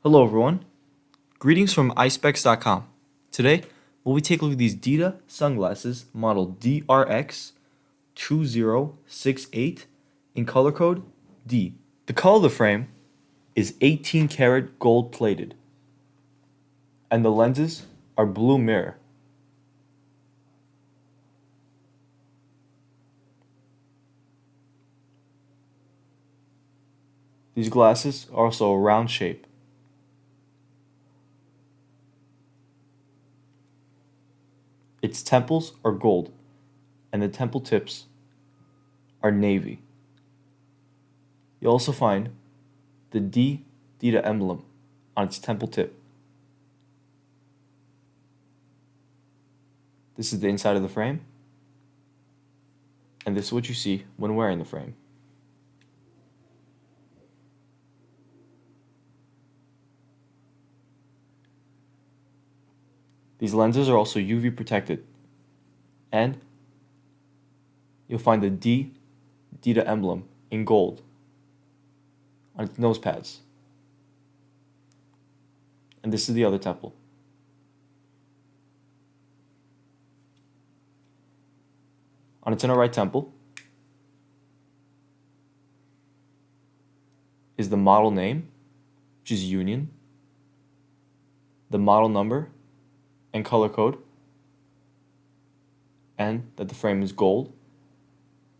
Hello everyone, greetings from Eyespecs.com. Today, we'll be taking a look at these Dita sunglasses model DRX-2068 in color code D. The color of the frame is 18 karat gold plated, and the lenses are blue mirror. These glasses are also a round shape. Its temples are gold, and the temple tips are navy. You'll also find the Dita emblem on its temple tip. This is the inside of the frame, and this is what you see when wearing the frame. These lenses are also UV protected, and you'll find the Dita emblem in gold on its nose pads. And this is the other temple. On its inner right temple is the model name, which is Union, the model number and color code, and that the frame is gold,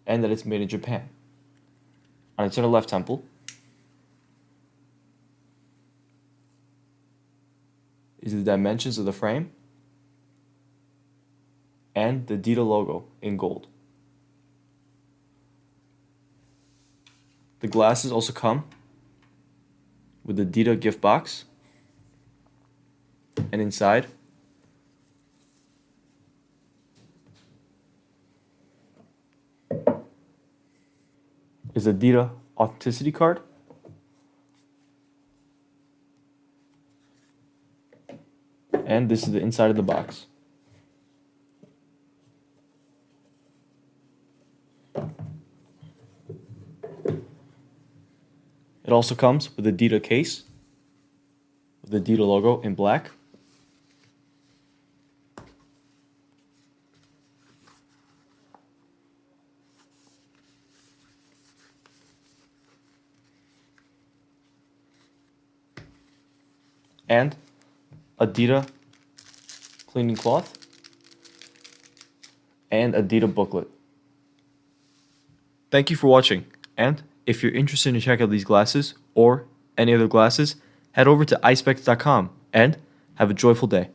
and that it's made in Japan. On its inner left temple is the dimensions of the frame and the Dita logo in gold. The glasses also come with the Dita gift box, and inside is a Dita authenticity card, and this is the inside of the box. It also comes with a Dita case with the Dita logo in black. And a Dita cleaning cloth and a Dita booklet. Thank you for watching, and if you're interested in checking out these glasses or any other glasses, head over to Eyespecs.com and have a joyful day.